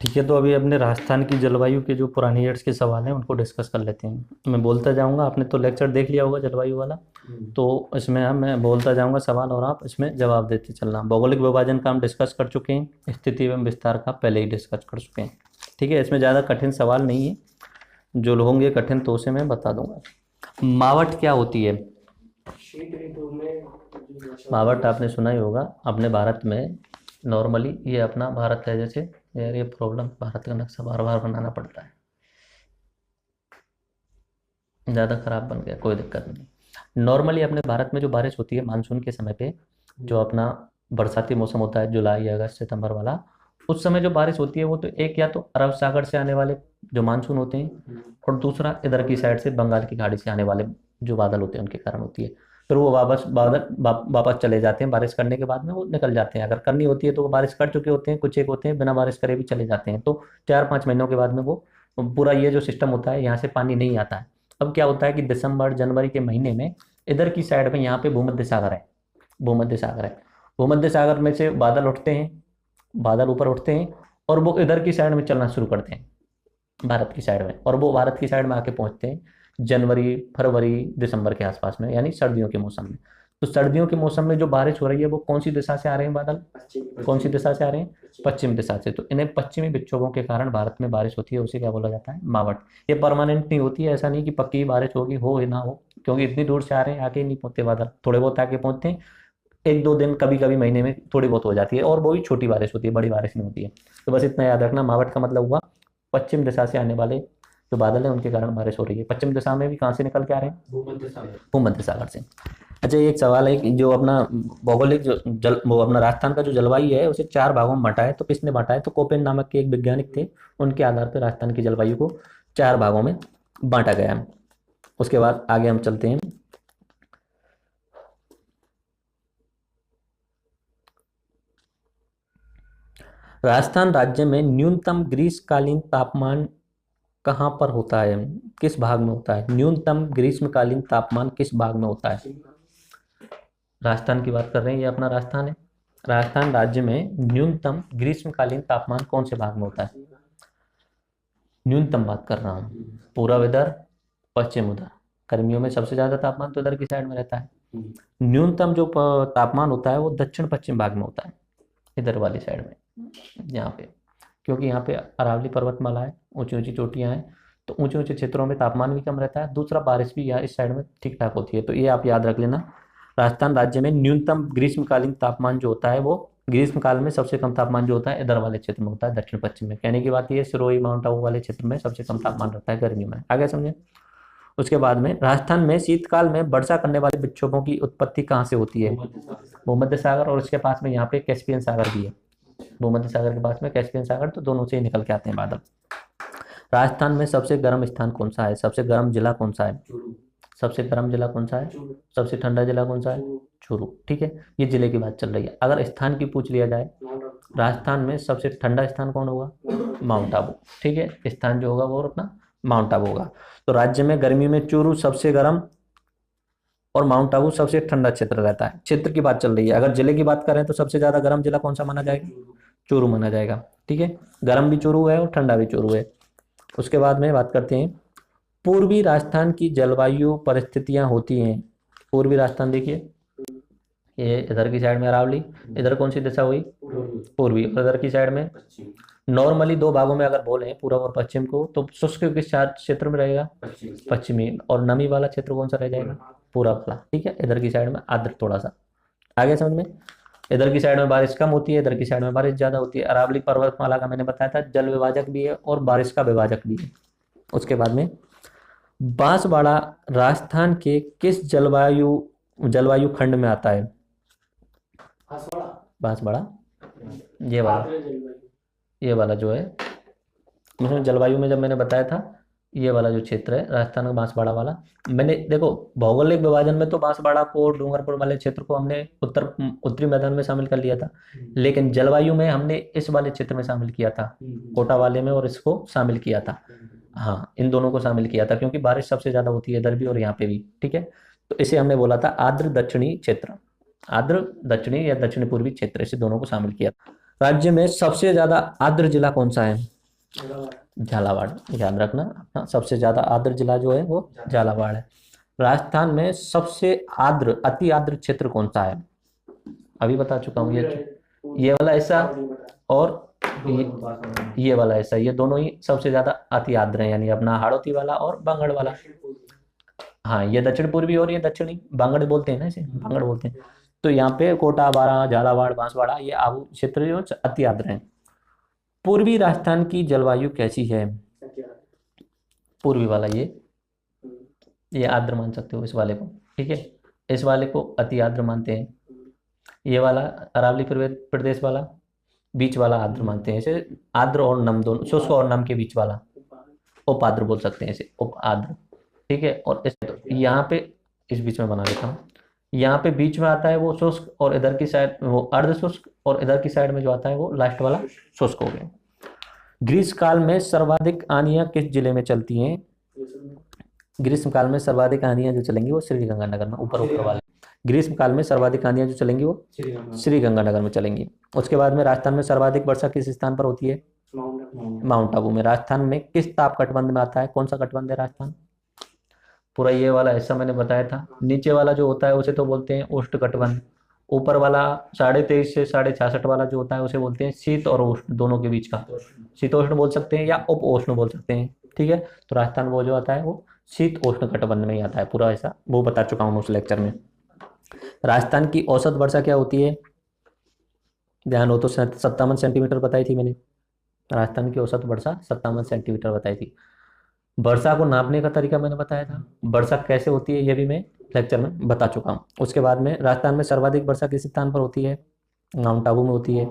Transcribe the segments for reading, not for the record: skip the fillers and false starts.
ठीक है, तो अभी अपने राजस्थान की जलवायु के जो पुरानी ईयर्स के सवाल हैं उनको डिस्कस कर लेते हैं। मैं बोलता जाऊंगा, आपने तो लेक्चर देख लिया होगा जलवायु वाला। तो इसमें हम मैं बोलता जाऊंगा सवाल और आप इसमें जवाब देते चलना। भौगोलिक विभाजन का हम डिस्कस कर चुके हैं, स्थिति एवं विस्तार का पहले ही डिस्कस कर चुके हैं। ठीक है, इसमें ज़्यादा कठिन सवाल नहीं है, जो होंगे कठिन तो उसे मैं बता दूंगा। मावट क्या होती है? मावट आपने सुना ही होगा अपने भारत में। नॉर्मली ये अपना भारत है, जैसे यार ये प्रॉब्लम, भारत का नक्शा बार बार बनाना पड़ता है, ज़्यादा खराब बन गया, कोई दिक्कत नहीं। नॉर्मली अपने भारत में जो बारिश होती है मानसून के समय पे, जो अपना बरसाती मौसम होता है जुलाई अगस्त सितंबर वाला, उस समय जो बारिश होती है वो तो एक या तो अरब सागर से आने वाले जो मानसून होते हैं, और दूसरा इधर की साइड से बंगाल की खाड़ी से आने वाले जो बादल होते हैं उनके कारण होती है। फिर वो वापस बादल वापस चले जाते हैं, बारिश करने के बाद में वो निकल जाते हैं। अगर करनी होती है तो वो बारिश कर चुके होते हैं, कुछ एक होते हैं बिना बारिश करे भी चले जाते हैं। तो 4-5 महीनों के बाद में वो पूरा ये जो सिस्टम होता है यहाँ से पानी नहीं आता है। अब क्या होता है कि दिसंबर जनवरी के महीने में इधर की साइड में यहाँ पे भूमध्य सागर है, भूमध्य सागर है। भूमध्य सागर में से बादल उठते हैं, बादल ऊपर उठते हैं और वो इधर की साइड में चलना शुरू करते हैं, भारत की साइड में। और वो भारत की साइड में आके पहुंचते हैं जनवरी फरवरी दिसंबर के आसपास में, यानी सर्दियों के मौसम में। तो सर्दियों के मौसम में जो बारिश हो रही है वो कौन सी दिशा से आ रहे हैं बादल? कौन सी दिशा से आ रहे हैं? पश्चिम दिशा से। तो इन्हें पश्चिमी विक्षोभों के कारण भारत में बारिश होती है, उसे क्या बोला जाता है? मावट। ये परमानेंट नहीं होती है, ऐसा नहीं कि पक्की बारिश होगी, हो या ना हो, क्योंकि इतनी दूर से आ रहे हैं, आके नहीं पहुंचते बादल, थोड़े बहुत आके पहुंचते हैं। 1-2 दिन कभी कभी महीने में थोड़ी बहुत हो जाती है, और वो भी छोटी बारिश होती है, बड़ी बारिश नहीं होती है। तो बस इतना याद रखना, मावट का मतलब हुआ पश्चिम दिशा से आने वाले जो बादल है उनके कारण बारिश हो रही है। पश्चिम दिशा में भी कहाँ से निकल के आ रहे हैं? भूमध्य सागर से। अच्छा, एक सवाल है कि जो अपना भौगोलिक जो जल वो अपना राजस्थान का जो जलवायु है उसे 4 भागों में बांटा है, तो किसने बांटा है? तो कोपेन नामक के एक वैज्ञानिक थे, उनके आधार पर राजस्थान की जलवायु को 4 भागों में बांटा गया है। उसके बाद आगे हम चलते हैं। राजस्थान राज्य में न्यूनतम ग्रीष्मकालीन तापमान कहाँ पर होता है, किस भाग में होता है? न्यूनतम ग्रीष्मकालीन तापमान किस भाग में होता है? राजस्थान की बात कर रहे हैं, ये अपना राजस्थान है। राजस्थान राज्य में न्यूनतम ग्रीष्मकालीन तापमान कौन से भाग में होता है? न्यूनतम बात कर रहा हूँ। पूर्व इधर, पश्चिम उधर। गर्मियों में सबसे ज्यादा तापमान तो इधर की साइड में रहता है। न्यूनतम जो तापमान होता है वो दक्षिण पश्चिम भाग में होता है, इधर वाली साइड में, यहाँ पे। क्योंकि यहाँ पे अरावली पर्वतमाला है, ऊंची ऊंची चोटियाँ हैं, तो ऊंचे ऊंचे क्षेत्रों में तापमान भी कम रहता है। दूसरा, बारिश भी यहाँ इस साइड में ठीक ठाक होती है। तो ये आप याद रख लेना, राजस्थान राज्य में न्यूनतम ग्रीष्मकालीन तापमान जो होता है वो ग्रीष्मकाल में सबसे कम तापमान जो होता है इधर वाले क्षेत्र में होता है, दक्षिण पश्चिम में। कहने की बात ये, सिरोही माउंट आबू वाले क्षेत्र में सबसे कम तापमान रहता है गर्मी में। आगे समझे। उसके बाद में राजस्थान में शीतकाल में वर्षा करने वाले विक्षोभों की उत्पत्ति कहाँ से होती है? भूमध्य सागर, और उसके पास में यहाँ पे कैस्पियन सागर भी है। भूमध्य सागर के पास में कैस्पियन सागर, तो दोनों से ही निकल के आते हैं बादल। राजस्थान में सबसे गर्म स्थान कौन सा है? सबसे गर्म जिला कौन सा है? सबसे गर्म जिला कौन सा है? सबसे ठंडा जिला कौन सा है? चूरू। ठीक है, ये जिले की बात चल रही है। अगर स्थान की पूछ लिया जाए, राजस्थान में सबसे ठंडा स्थान कौन होगा? माउंट आबू। ठीक है, स्थान जो होगा वो अपना माउंट आबू होगा। तो राज्य में गर्मी में चूरू सबसे गर्म और माउंट आबू सबसे ठंडा क्षेत्र रहता है। क्षेत्र की बात चल रही है। अगर जिले की बात करें तो सबसे ज्यादा गर्म जिला कौन सा माना जाएगा? चूरू माना जाएगा। ठीक है, गर्म भी चूरू है और ठंडा भी चूरू है। उसके बाद में बात करते हैं, पूर्वी राजस्थान की जलवायु परिस्थितियां होती हैं। पूर्वी राजस्थान देखिए, ये इधर की साइड में अरावली, इधर कौन सी दिशा हुई? पूर्वी। और इधर की साइड में नॉर्मली 2 भागों में अगर बोले पूर्व और पश्चिम को, तो शुष्क किस क्षेत्र में रहेगा? पश्चिमी। और नमी वाला क्षेत्र कौन सा रह जाएगा? पूरा वाला। ठीक है, इधर की साइड में आर्द्र थोड़ा सा। आगे समझ में। इधर की साइड में बारिश कम होती है, इधर की साइड में बारिश ज्यादा होती है। अरावली पर्वतमाला का मैंने बताया था जल विभाजक भी है और बारिश का विभाजक भी है। उसके बाद में बांसवाड़ा राजस्थान के किस जलवायु जलवायु खंड में आता है? बांसवाड़ा, ये वाला जो है, इसमें जलवायु में जब मैंने बताया था, ये वाला जो क्षेत्र है राजस्थान का बांसवाड़ा वाला। मैंने देखो, भौगोलिक विभाजन में तो बांसवाड़ा को, डूंगरपुर वाले क्षेत्र को हमने उत्तरी मैदान में शामिल कर लिया था, लेकिन जलवायु में हमने इस वाले क्षेत्र में शामिल किया था, कोटा वाले में, और इसको शामिल किया था। हाँ, इन दोनों को शामिल किया था क्योंकि बारिश सबसे ज्यादा होती है इधर भी और यहाँ पे भी। ठीक है, तो इसे हमने बोला था आर्द्र दक्षिणी क्षेत्र, आर्द्र दक्षिणी या दक्षिण पूर्वी क्षेत्र, इसे दोनों को शामिल किया। राज्य में सबसे ज्यादा आर्द्र जिला कौन सा है? झालावाड़, याद रखना। हाँ, सबसे ज्यादा आर्द्र जिला जो है वो झालावाड़ है। राजस्थान में सबसे आर्द्र अति आर्द्र क्षेत्र कौन सा है? अभी बता चुका हूँ, ये वाला ऐसा और ये वाला ऐसा, ये दोनों ही सबसे ज्यादा अति आर्द्र है, यानी अपना हाड़ौती वाला और बांगड़ वाला। हाँ, ये दक्षिण पूर्वी और ये दक्षिणी बांगड़ बोलते हैं ना, इसे बांगड़ बोलते हैं। तो यहाँ पे कोटा, बारां, झालावाड़, बांसवाड़ा, ये आबू क्षेत्र जो अति आर्द्र हैं। पूर्वी राजस्थान की जलवायु कैसी है? पूर्वी वाला ये आर्द्र मान सकते हो इस वाले को, ठीक है। इस वाले को अति आर्द्र मानते हैं, ये वाला अरावली प्रदेश वाला बीच वाला आर्द्र मानते हैं इसे। आर्द्र और नम दोनों, शुष्क और नम के बीच वाला उप आर्द्र बोल सकते हैं इसे, उप आर्द्र, ठीक है। और यहाँ पे इस बीच में बना देता हूँ, यहाँ पे बीच में आता है वो शुष्क, और इधर की साइड वो अर्ध शुष्क, और इधर की साइड में जो आता है वो लास्ट वाला शुष्क हो गया। ग्रीष्म काल में सर्वाधिक आंधियां किस जिले में चलती हैं? ग्रीष्म काल में सर्वाधिक आंधियां जो चलेंगी वो श्रीगंगानगर में, ऊपर वाले। ग्रीष्म काल में सर्वाधिक आंधियां जो चलेंगी वो श्रीगंगानगर में चलेंगी। उसके बाद में राजस्थान में सर्वाधिक वर्षा किस स्थान पर होती है? माउंट आबू में। राजस्थान में किस ताप कटबंध में आता है? कौन सा कटबंध है राजस्थान? पूरा ये वाला ऐसा मैंने बताया था। नीचे वाला जो होता है उसे तो बोलते हैं उष्ण कटबंध। ऊपर वाला 23.5 से 66.5 वाला जो होता है उसे बोलते हैं शीत और उष्ण दोनों के बीच का, शीतोष्ण बोल सकते हैं या उप उष्ण बोल सकते हैं, ठीक है। तो राजस्थान वो जो आता है वो शीत उष्ण कटबंध में ही आता है पूरा, ऐसा वो बता चुका हूँ उस लेक्चर में। राजस्थान की औसत वर्षा क्या होती है? ध्यान हो तो 57 सेंटीमीटर बताई थी मैंने। राजस्थान की औसत वर्षा 57 सेंटीमीटर बताई थी। वर्षा को नापने का तरीका मैंने बताया था, वर्षा कैसे होती है ये भी मैं लेक्चर में बता चुका हूँ। उसके बाद में राजस्थान में सर्वाधिक वर्षा किस स्थान पर होती है? माउंट आबू में होती है,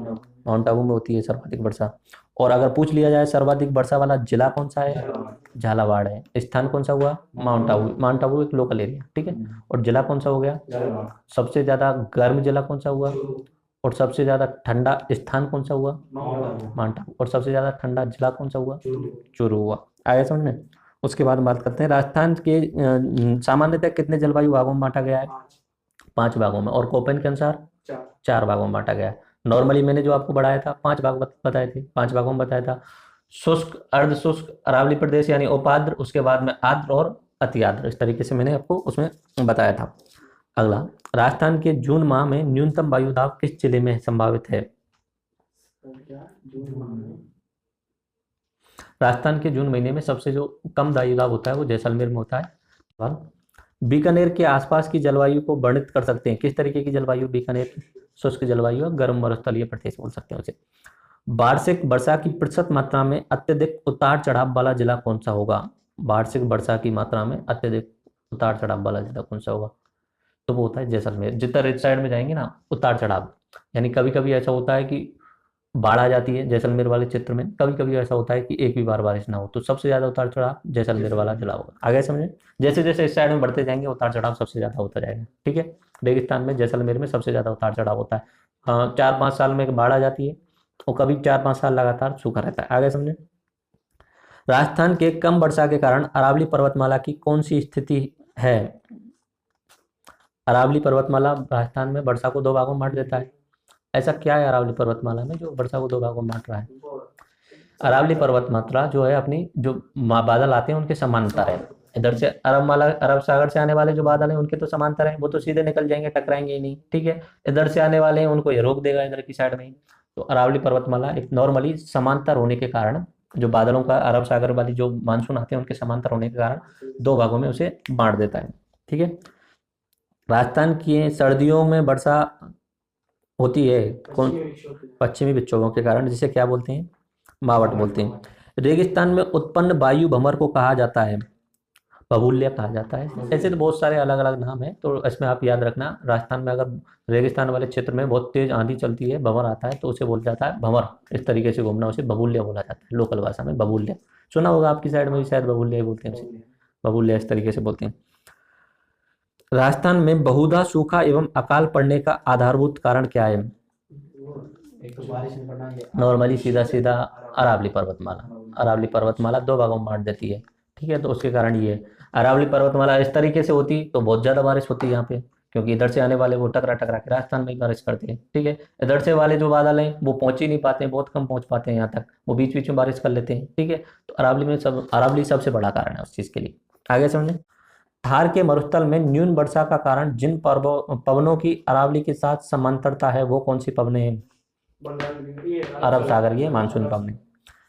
माउंट आबू में होती है सर्वाधिक वर्षा। और अगर पूछ लिया जाए सर्वाधिक वर्षा वाला जिला कौन सा है? झालावाड़ है। स्थान कौन सा हुआ? माउंट आबू। माउंट आबू एक लोकल एरिया, ठीक है। और जिला कौन सा हो गया? सबसे ज्यादा गर्म जिला कौन सा हुआ? और सबसे ज्यादा ठंडा स्थान कौन सा हुआ? माउंट आबू। और सबसे ज्यादा ठंडा जिला कौन सा हुआ? चूरू हुआ। आगे समझ में। उसके बाद बात करते हैं राजस्थान के सामान्यतः कितने जलवायु भागों में बांटा गया है? 5 भागों में। और कोपेन के अनुसार 4 भागों में बांटा गया है। नॉर्मली मैंने जो आपको बढ़ाया था 5 भाग बताए थे, 5 भागों में बताया था। शुष्क, अर्ध शुष्क, अरावली प्रदेश यानी उपाद्र, उसके बाद में आर्द्र और अति आर्द्र, इस तरीके से मैंने आपको उसमें बताया था। अगला, राजस्थान के जून माह में न्यूनतम वायु दाब किस जिले में संभावित है? राजस्थान के जून महीने में सबसे जो कम वायु दाब होता है वो जैसलमेर में होता है। बीकानेर के आसपास की जलवायु को वर्णित कर सकते हैं, किस तरीके की जलवायु? बीकानेर शुष्क जलवायु और गर्म मरुस्थलीय प्रदेश बोल सकते हैं उसे। वार्षिक वर्षा की प्रतिशत मात्रा में अत्यधिक उतार चढ़ाव वाला जिला कौन सा होगा? वार्षिक वर्षा की मात्रा में अत्यधिक उतार चढ़ाव वाला जिला कौन सा होगा? तो वो होता है जैसलमेर। जितना रेत साइड में जाएंगे ना उतार चढ़ाव, यानी कभी कभी ऐसा होता है कि बाढ़ आ जाती है जैसलमेर वाले क्षेत्र में, कभी कभी ऐसा होता है कि एक भी बार बारिश ना हो, तो सबसे ज्यादा उतार चढ़ाव जैसलमेर वाला जिला होगा। आगे समझे। जैसे जैसे इस साइड में बढ़ते जाएंगे उतार चढ़ाव सबसे ज्यादा होता जाएगा, ठीक है। रेगिस्तान में जैसलमेर में सबसे ज्यादा उतार चढ़ाव होता है। हाँ, 4-5 साल में बाढ़ आ जाती है और कभी 4-5 साल लगातार सूखा रहता है। आगे समझे। राजस्थान के कम वर्षा के कारण अरावली पर्वतमाला की कौन सी स्थिति है? अरावली पर्वतमाला राजस्थान में वर्षा को 2 भागों में बांट देता है। ऐसा क्या है अरावली पर्वतमाला में जो वर्षा को 2 भागों में बांट रहा है? अरावली पर्वतमाला जो है अपनी जो बादल आते हैं उनके समांतर है। इधर से अरब सागर से आने वाले जो बादल हैं उनके तो समांतर हैं, वो तो सीधे निकल जाएंगे, टकराएंगे ही नहीं, ठीक है। इधर से आने वाले हैं उनको ये रोक देगा इधर की साइड में ही। तो अरावली पर्वतमाला एक नॉर्मली समांतर होने के कारण, जो बादलों का अरब सागर वाली जो मानसून आते हैं उनके समांतर होने के कारण 2 भागों में उसे बांट देता है, ठीक है। राजस्थान की सर्दियों में वर्षा होती है कौन? पश्चिमी विक्षोभों के कारण, जिसे क्या बोलते हैं? मावट बोलते हैं। रेगिस्तान में उत्पन्न वायु भंवर को कहा जाता है? बबूल्य कहा जाता है। ऐसे तो बहुत सारे अलग अलग नाम है, तो इसमें आप याद रखना। राजस्थान में अगर रेगिस्तान वाले क्षेत्र में बहुत तेज आंधी चलती है, भंवर आता है, तो उसे बोला जाता है भंवर। इस तरीके से घूमना उसे बबूल्य बोला जाता है लोकल भाषा में। बबूल्य सुना होगा आपकी साइड में भी, शायद बबूल्य बोलते हैं उसे, बबूल्य इस तरीके से बोलते हैं। राजस्थान में बहुधा सूखा एवं अकाल पड़ने का आधारभूत कारण क्या है? नॉर्मली सीधा सीधा अरावली पर्वतमाला। अरावली पर्वतमाला 2 भागों में बांट देती है, ठीक है। तो उसके कारण ये अरावली पर्वतमाला इस तरीके से होती तो बहुत ज्यादा बारिश होती यहाँ पे, क्योंकि इधर से आने वाले वो टकरा टकरा के राजस्थान में ही बारिश करते हैं। ठीक है, इधर से वाले जो बादल हैं वो पहुंच ही नहीं पाते हैं, बहुत कम पहुंच पाते हैं यहाँ तक, वो बीच बीच में बारिश कर लेते हैं। ठीक है, तो अरावली सबसे बड़ा कारण है उस चीज़ के लिए। आगे समझें, थार के मरुस्थल में न्यून वर्षा का कारण जिन पवनों की अरावली के साथ समांतरता है वो कौन सी पवनें हैं? अरब सागर की मानसून पवनें।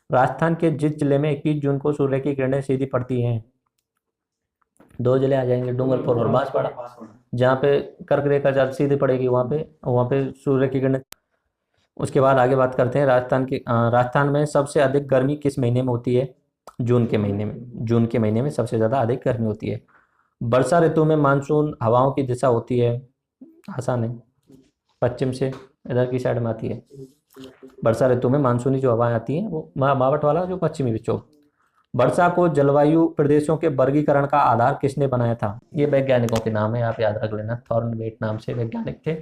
राजस्थान के जिस जिले में 21 जून को सूर्य की किरणें सीधी पड़ती हैं, दो जिले आ जाएंगे, डूंगरपुर और बांसवाड़ा। जहाँ पे कर्क रेखा जल सीधी पड़ेगी वहाँ पे सूर्य की किरणें। उसके बाद आगे बात करते हैं राजस्थान में सबसे अधिक गर्मी किस महीने में होती है? जून के महीने में। जून के महीने में सबसे ज़्यादा अधिक गर्मी होती है। वर्षा ऋतु में मानसून हवाओं की दिशा होती है, आसान है, पश्चिम से इधर की साइड में आती है। वर्षा ऋतु में मानसूनी जो हवाएं आती हैं वो मावट वाला जो पश्चिमी विक्षोभ। वर्षा को जलवायु प्रदेशों के वर्गीकरण का आधार किसने बनाया था? ये वैज्ञानिकों के नाम है, आप याद रख लेना, थॉर्नवेट नाम से वैज्ञानिक थे।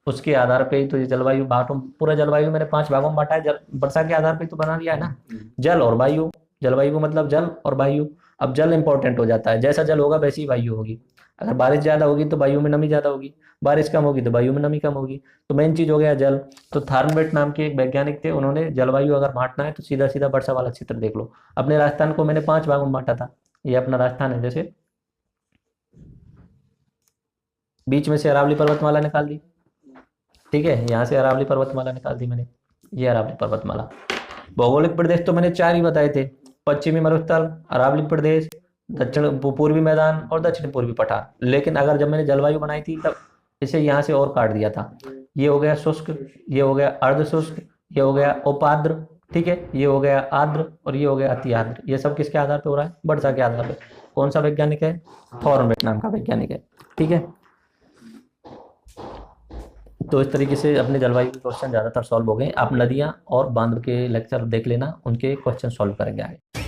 उसके आधार पे ही तो ये जलवायु बांटो, पूरा जलवायु मैंने 5 भागों में बांटा है, वर्षा के आधार पे तो बना दिया है ना। जल और वायु, जलवायु को मतलब जल और वायु। अब जल इंपॉर्टेंट हो जाता है, जैसा जल होगा वैसी वायु होगी। अगर बारिश ज़्यादा होगी तो वायु में नमी ज़्यादा होगी, बारिश कम होगी तो वायु में नमी कम होगी। तो मेन चीज़ हो गया जल। तो थार्नवेट नाम के एक वैज्ञानिक थे, उन्होंने जलवायु अगर बांटना है तो सीधा सीधा वर्षा वाला क्षेत्र देख लो। अपने राजस्थान को मैंने 5 भागों में बांटा था, ये अपना राजस्थान है, जैसे बीच में से अरावली पर्वतमाला निकाल दी। ठीक है, यहाँ से अरावली पर्वतमाला निकाल दी मैंने, ये अरावली पर्वतमाला। भौगोलिक प्रदेश तो मैंने 4 ही बताए थे, पश्चिमी मरुस्थल, अरावली प्रदेश, दक्षिण पूर्वी मैदान और दक्षिण पूर्वी पठार। लेकिन अगर जब मैंने जलवायु बनाई थी तब इसे यहाँ से और काट दिया था। ये हो गया शुष्क, ये हो गया अर्ध शुष्क, ये हो गया उपाद्र, ठीक है, ये हो गया आर्द्र और ये हो गया अति आर्द्र। ये सब किसके आधार पर हो रहा है? वर्षा के आधार पर। कौन सा वैज्ञानिक है? थॉर्नवेट नाम का वैज्ञानिक है। ठीक है, तो इस तरीके से अपने जलवायु के क्वेश्चन ज़्यादातर सॉल्व हो गए। आप नदियाँ और बांध के लेक्चर देख लेना, उनके क्वेश्चन सॉल्व करेंगे आगे।